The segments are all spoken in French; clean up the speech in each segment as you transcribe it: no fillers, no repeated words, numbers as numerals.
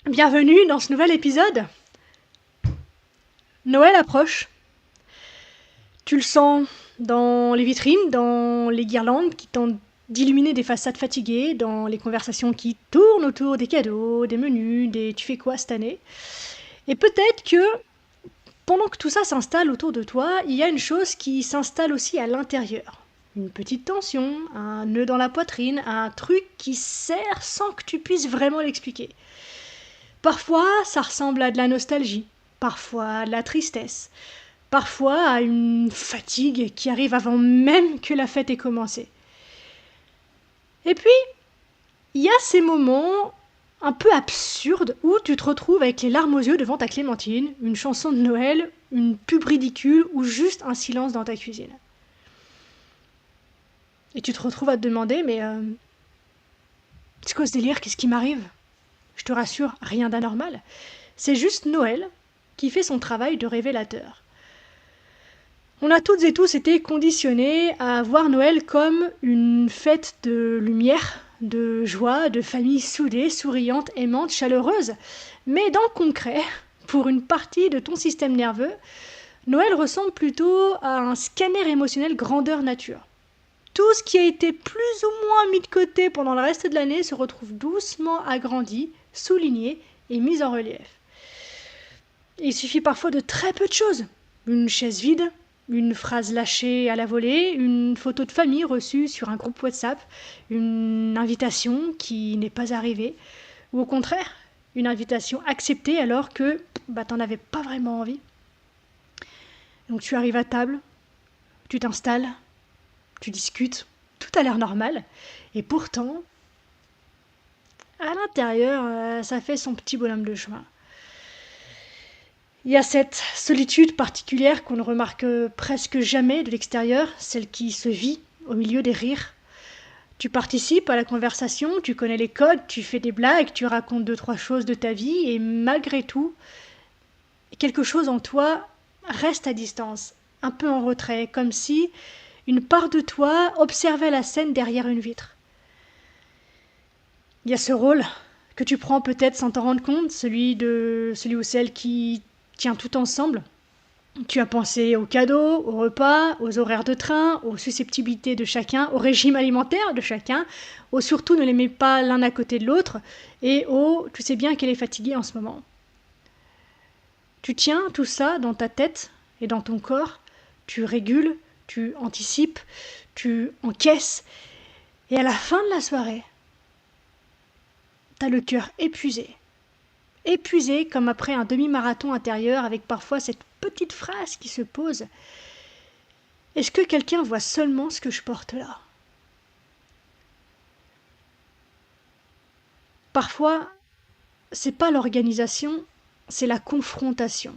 Bienvenue dans ce nouvel épisode. Noël approche. Tu le sens dans les vitrines, dans les guirlandes qui tentent d'illuminer des façades fatiguées, dans les conversations qui tournent autour des cadeaux, des menus, des tu fais quoi cette année. Et peut-être que pendant que tout ça s'installe autour de toi, il y a une chose qui s'installe aussi à l'intérieur. Une petite tension, un nœud dans la poitrine, un truc qui serre sans que tu puisses vraiment l'expliquer. Parfois, ça ressemble à de la nostalgie, parfois à de la tristesse, parfois à une fatigue qui arrive avant même que la fête ait commencé. Et puis, il y a ces moments un peu absurdes où tu te retrouves avec les larmes aux yeux devant ta clémentine, une chanson de Noël, une pub ridicule ou juste un silence dans ta cuisine. Et tu te retrouves à te demander, mais c'est quoi ce délire? Qu'est-ce qui m'arrive? Je te rassure, rien d'anormal. C'est juste Noël qui fait son travail de révélateur. On a toutes et tous été conditionnés à voir Noël comme une fête de lumière, de joie, de famille soudée, souriante, aimante, chaleureuse. Mais dans le concret, pour une partie de ton système nerveux, Noël ressemble plutôt à un scanner émotionnel grandeur nature. Tout ce qui a été plus ou moins mis de côté pendant le reste de l'année se retrouve doucement agrandi, souligné et mis en relief. Il suffit parfois de très peu de choses. Une chaise vide, une phrase lâchée à la volée, une photo de famille reçue sur un groupe WhatsApp, une invitation qui n'est pas arrivée, ou au contraire, une invitation acceptée alors que t'en avais pas vraiment envie. Donc tu arrives à table, tu t'installes, tu discutes, tout a l'air normal, et pourtant, à l'intérieur, ça fait son petit bonhomme de chemin. Il y a cette solitude particulière qu'on ne remarque presque jamais de l'extérieur, celle qui se vit au milieu des rires. Tu participes à la conversation, tu connais les codes, tu fais des blagues, tu racontes 2-3 choses de ta vie, et malgré tout, quelque chose en toi reste à distance, un peu en retrait, comme si une part de toi observait la scène derrière une vitre. Il y a ce rôle que tu prends peut-être sans t'en rendre compte, celui ou celle qui tient tout ensemble. Tu as pensé aux cadeaux, aux repas, aux horaires de train, aux susceptibilités de chacun, au régime alimentaire de chacun, au surtout ne les mets pas l'un à côté de l'autre, et au tu sais bien qu'elle est fatiguée en ce moment. Tu tiens tout ça dans ta tête et dans ton corps, tu régules, tu anticipes, tu encaisses, et à la fin de la soirée, t'as le cœur épuisé. Épuisé comme après un demi-marathon intérieur avec parfois cette petite phrase qui se pose. Est-ce que quelqu'un voit seulement ce que je porte là? Parfois, c'est pas l'organisation, c'est la confrontation.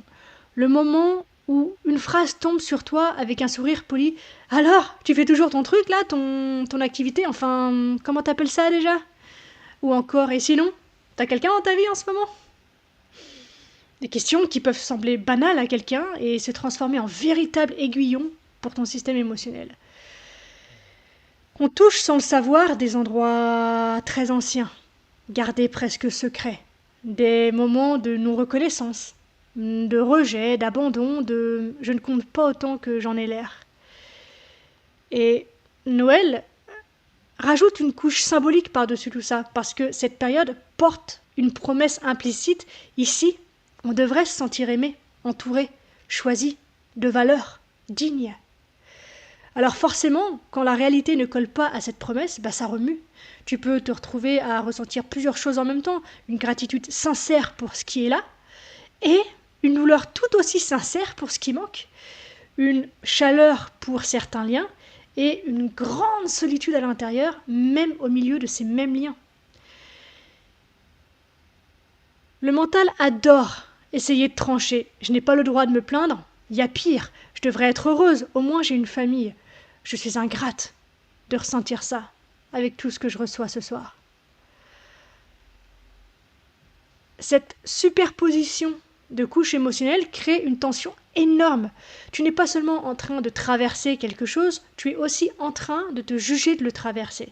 Le moment où une phrase tombe sur toi avec un sourire poli. Alors, tu fais toujours ton truc là, ton activité, enfin, comment t'appelles ça déjà? Ou encore, et sinon, t'as quelqu'un dans ta vie en ce moment? Des questions qui peuvent sembler banales à quelqu'un et se transformer en véritable aiguillon pour ton système émotionnel. On touche sans le savoir des endroits très anciens, gardés presque secrets, des moments de non-reconnaissance, de rejet, d'abandon, de je ne compte pas autant que j'en ai l'air. Et Noël rajoute une couche symbolique par-dessus tout ça, parce que cette période porte une promesse implicite. Ici, on devrait se sentir aimé, entouré, choisi, de valeur, digne. Alors forcément, quand la réalité ne colle pas à cette promesse, ça remue. Tu peux te retrouver à ressentir plusieurs choses en même temps, une gratitude sincère pour ce qui est là, et une douleur tout aussi sincère pour ce qui manque, une chaleur pour certains liens, et une grande solitude à l'intérieur, même au milieu de ces mêmes liens. Le mental adore essayer de trancher. Je n'ai pas le droit de me plaindre. Il y a pire. Je devrais être heureuse. Au moins j'ai une famille. Je suis ingrate de ressentir ça avec tout ce que je reçois ce soir. Cette superposition de couches émotionnelles crée une tension énorme. Tu n'es pas seulement en train de traverser quelque chose, tu es aussi en train de te juger de le traverser.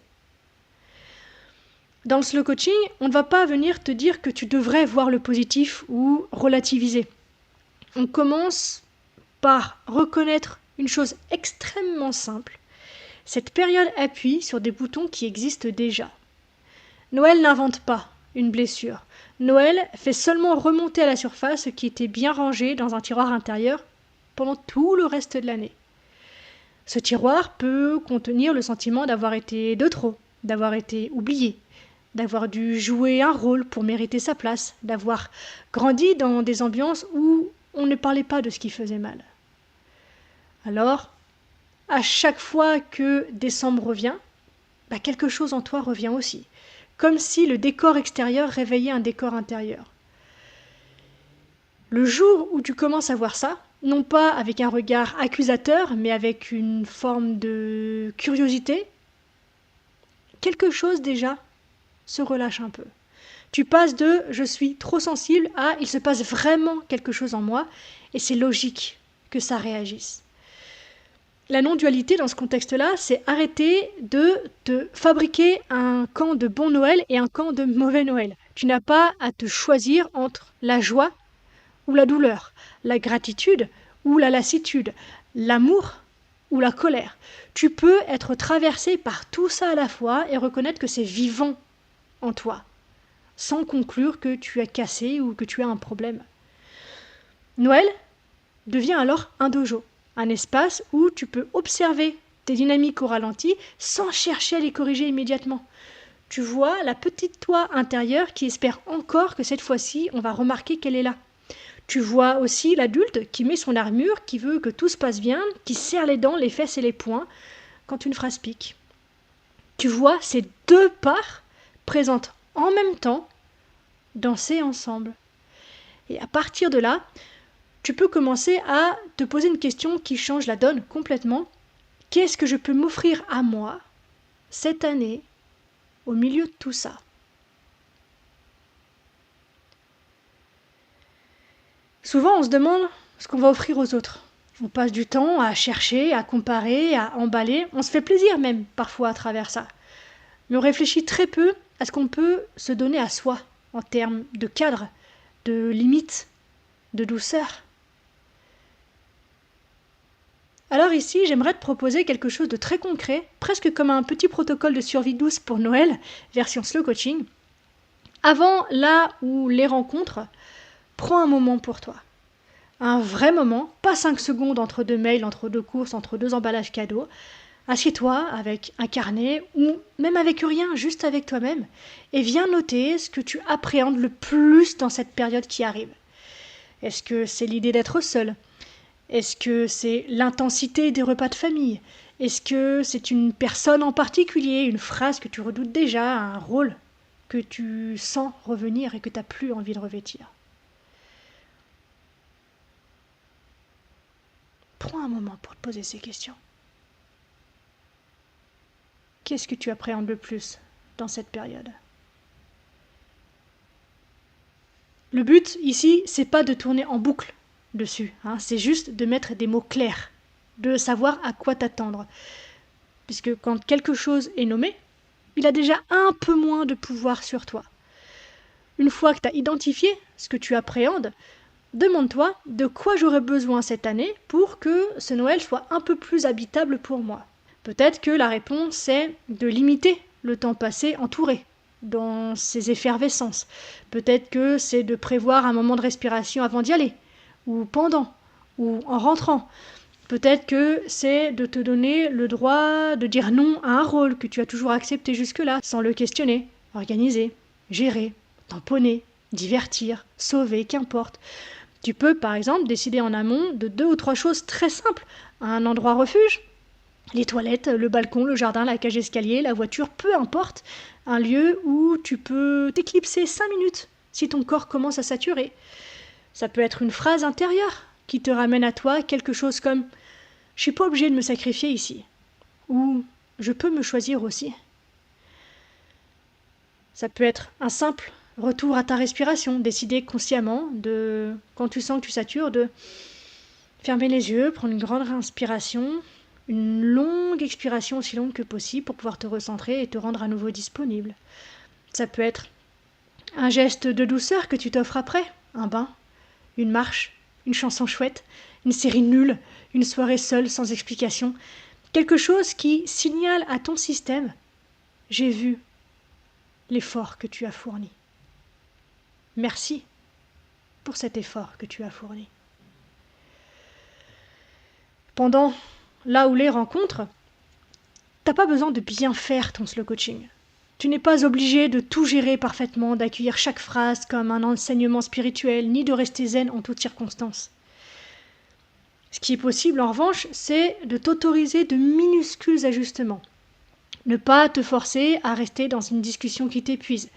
Dans le slow coaching, on ne va pas venir te dire que tu devrais voir le positif ou relativiser. On commence par reconnaître une chose extrêmement simple. Cette période appuie sur des boutons qui existent déjà. Noël n'invente pas une blessure. Noël fait seulement remonter à la surface ce qui était bien rangé dans un tiroir intérieur pendant tout le reste de l'année. Ce tiroir peut contenir le sentiment d'avoir été de trop, d'avoir été oublié, d'avoir dû jouer un rôle pour mériter sa place, d'avoir grandi dans des ambiances où on ne parlait pas de ce qui faisait mal. Alors, à chaque fois que décembre revient, quelque chose en toi revient aussi, comme si le décor extérieur réveillait un décor intérieur. Le jour où tu commences à voir ça, non pas avec un regard accusateur, mais avec une forme de curiosité, quelque chose déjà se relâche un peu. Tu passes de je suis trop sensible à il se passe vraiment quelque chose en moi et c'est logique que ça réagisse. La non-dualité dans ce contexte-là, c'est arrêter de te fabriquer un camp de bon Noël et un camp de mauvais Noël. Tu n'as pas à te choisir entre la joie ou la douleur, la gratitude ou la lassitude, l'amour ou la colère. Tu peux être traversé par tout ça à la fois et reconnaître que c'est vivant en toi, sans conclure que tu as cassé ou que tu as un problème. Noël devient alors un dojo, un espace où tu peux observer tes dynamiques au ralenti sans chercher à les corriger immédiatement. Tu vois la petite toi intérieure qui espère encore que cette fois-ci, on va remarquer qu'elle est là. Tu vois aussi l'adulte qui met son armure, qui veut que tout se passe bien, qui serre les dents, les fesses et les poings quand une phrase pique. Tu vois ces deux parts présentes en même temps, danser ensemble. Et à partir de là, tu peux commencer à te poser une question qui change la donne complètement. Qu'est-ce que je peux m'offrir à moi cette année au milieu de tout ça ? Souvent, on se demande ce qu'on va offrir aux autres. On passe du temps à chercher, à comparer, à emballer. On se fait plaisir même parfois à travers ça. Mais on réfléchit très peu à ce qu'on peut se donner à soi en termes de cadre, de limites, de douceur. Alors ici, j'aimerais te proposer quelque chose de très concret, presque comme un petit protocole de survie douce pour Noël, version slow coaching. Avant, là où les rencontres, prends un moment pour toi. Un vrai moment, pas 5 secondes entre deux mails, entre deux courses, entre deux emballages cadeaux. Assieds-toi avec un carnet ou même avec rien, juste avec toi-même, et viens noter ce que tu appréhendes le plus dans cette période qui arrive. Est-ce que c'est l'idée d'être seul ? Est-ce que c'est l'intensité des repas de famille ? Est-ce que c'est une personne en particulier, une phrase que tu redoutes déjà, un rôle que tu sens revenir et que tu n'as plus envie de revêtir ? Prends un moment pour te poser ces questions. Qu'est-ce que tu appréhendes le plus dans cette période ? Le but ici, c'est pas de tourner en boucle dessus, c'est juste de mettre des mots clairs, de savoir à quoi t'attendre. Puisque quand quelque chose est nommé, il a déjà un peu moins de pouvoir sur toi. Une fois que tu as identifié ce que tu appréhendes, demande-toi de quoi j'aurais besoin cette année pour que ce Noël soit un peu plus habitable pour moi. Peut-être que la réponse est de limiter le temps passé entouré, dans ses effervescences. Peut-être que c'est de prévoir un moment de respiration avant d'y aller, ou pendant, ou en rentrant. Peut-être que c'est de te donner le droit de dire non à un rôle que tu as toujours accepté jusque-là, sans le questionner, organiser, gérer, tamponner, divertir, sauver, qu'importe. Tu peux, par exemple, décider en amont de 2 ou 3 choses très simples. Un endroit refuge, les toilettes, le balcon, le jardin, la cage escalier, la voiture, peu importe. Un lieu où tu peux t'éclipser 5 minutes si ton corps commence à saturer. Ça peut être une phrase intérieure qui te ramène à toi quelque chose comme « Je suis pas obligé de me sacrifier ici » ou « Je peux me choisir aussi ». Ça peut être un simple retour à ta respiration, décider consciemment de, quand tu sens que tu satures, de fermer les yeux, prendre une grande inspiration, une longue expiration aussi longue que possible pour pouvoir te recentrer et te rendre à nouveau disponible. Ça peut être un geste de douceur que tu t'offres après, un bain, une marche, une chanson chouette, une série nulle, une soirée seule sans explication, quelque chose qui signale à ton système « J'ai vu l'effort que tu as fourni. Merci pour cet effort que tu as fourni. » Pendant là où les rencontres, t'as pas besoin de bien faire ton slow coaching. Tu n'es pas obligé de tout gérer parfaitement, d'accueillir chaque phrase comme un enseignement spirituel, ni de rester zen en toutes circonstances. Ce qui est possible en revanche, c'est de t'autoriser de minuscules ajustements. Ne pas te forcer à rester dans une discussion qui t'épuise.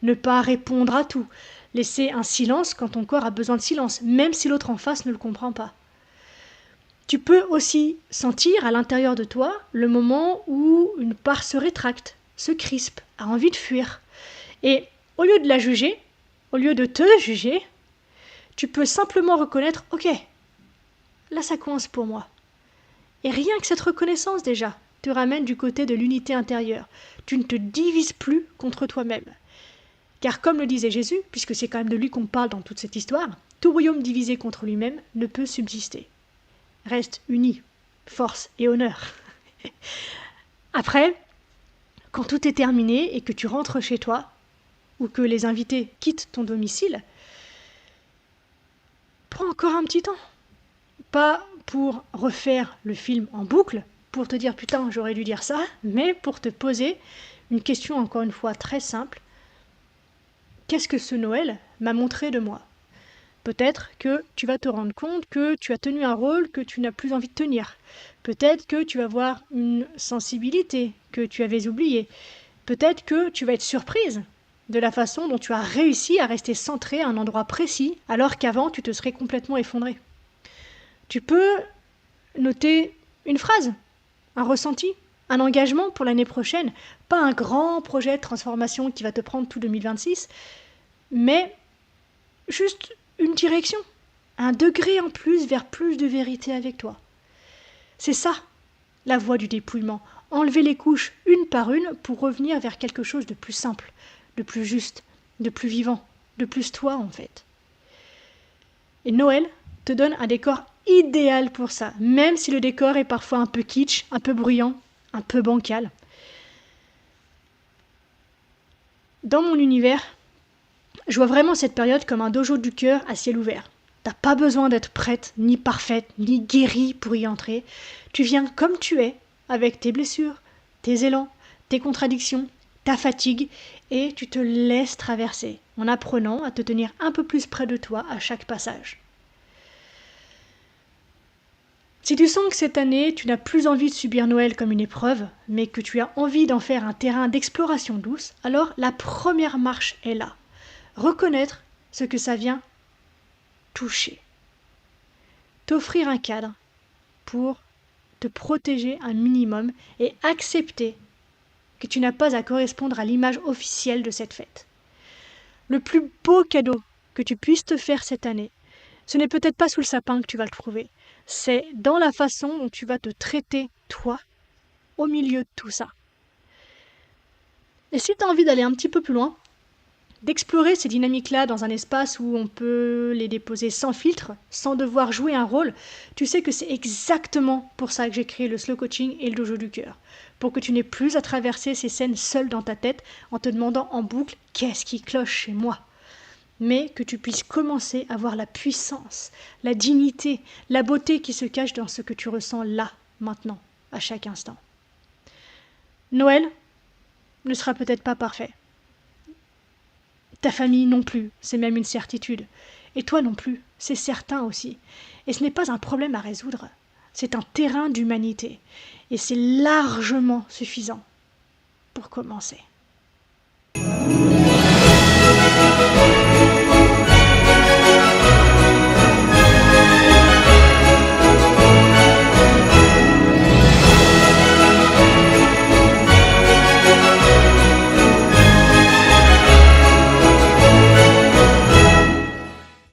Ne pas répondre à tout. Laisser un silence quand ton corps a besoin de silence, même si l'autre en face ne le comprend pas. Tu peux aussi sentir à l'intérieur de toi le moment où une part se rétracte, se crispe, a envie de fuir. Et au lieu de la juger, au lieu de te juger, tu peux simplement reconnaître « Ok, là ça coince pour moi ». Et rien que cette reconnaissance déjà te ramène du côté de l'unité intérieure. Tu ne te divises plus contre toi-même. Car comme le disait Jésus, puisque c'est quand même de lui qu'on parle dans toute cette histoire, tout royaume divisé contre lui-même ne peut subsister. Reste uni, force et honneur. Après, quand tout est terminé et que tu rentres chez toi, ou que les invités quittent ton domicile, prends encore un petit temps. Pas pour refaire le film en boucle, pour te dire putain j'aurais dû dire ça, mais pour te poser une question encore une fois très simple. Qu'est-ce que ce Noël m'a montré de moi ? Peut-être que tu vas te rendre compte que tu as tenu un rôle que tu n'as plus envie de tenir. Peut-être que tu vas voir une sensibilité que tu avais oubliée. Peut-être que tu vas être surprise de la façon dont tu as réussi à rester centré à un endroit précis alors qu'avant tu te serais complètement effondré. Tu peux noter une phrase, un ressenti, un engagement pour l'année prochaine, pas un grand projet de transformation qui va te prendre tout 2026, mais juste une direction, un degré en plus vers plus de vérité avec toi. C'est ça, la voie du dépouillement. Enlever les couches une par une pour revenir vers quelque chose de plus simple, de plus juste, de plus vivant, de plus toi en fait. Et Noël te donne un décor idéal pour ça, même si le décor est parfois un peu kitsch, un peu bruyant, un peu bancal. Dans mon univers, je vois vraiment cette période comme un dojo du cœur à ciel ouvert. T'as pas besoin d'être prête, ni parfaite, ni guérie pour y entrer. Tu viens comme tu es, avec tes blessures, tes élans, tes contradictions, ta fatigue, et tu te laisses traverser, en apprenant à te tenir un peu plus près de toi à chaque passage. Si tu sens que cette année, tu n'as plus envie de subir Noël comme une épreuve, mais que tu as envie d'en faire un terrain d'exploration douce, alors la première marche est là. Reconnaître ce que ça vient toucher. T'offrir un cadre pour te protéger un minimum et accepter que tu n'as pas à correspondre à l'image officielle de cette fête. Le plus beau cadeau que tu puisses te faire cette année, ce n'est peut-être pas sous le sapin que tu vas le trouver, c'est dans la façon dont tu vas te traiter, toi, au milieu de tout ça. Et si tu as envie d'aller un petit peu plus loin, d'explorer ces dynamiques-là dans un espace où on peut les déposer sans filtre, sans devoir jouer un rôle, tu sais que c'est exactement pour ça que j'ai créé le slow coaching et le dojo du cœur. Pour que tu n'aies plus à traverser ces scènes seule dans ta tête en te demandant en boucle « qu'est-ce qui cloche chez moi ?» Mais que tu puisses commencer à voir la puissance, la dignité, la beauté qui se cache dans ce que tu ressens là, maintenant, à chaque instant. Noël ne sera peut-être pas parfait. Ta famille non plus, c'est même une certitude. Et toi non plus, c'est certain aussi. Et ce n'est pas un problème à résoudre, c'est un terrain d'humanité. Et c'est largement suffisant pour commencer.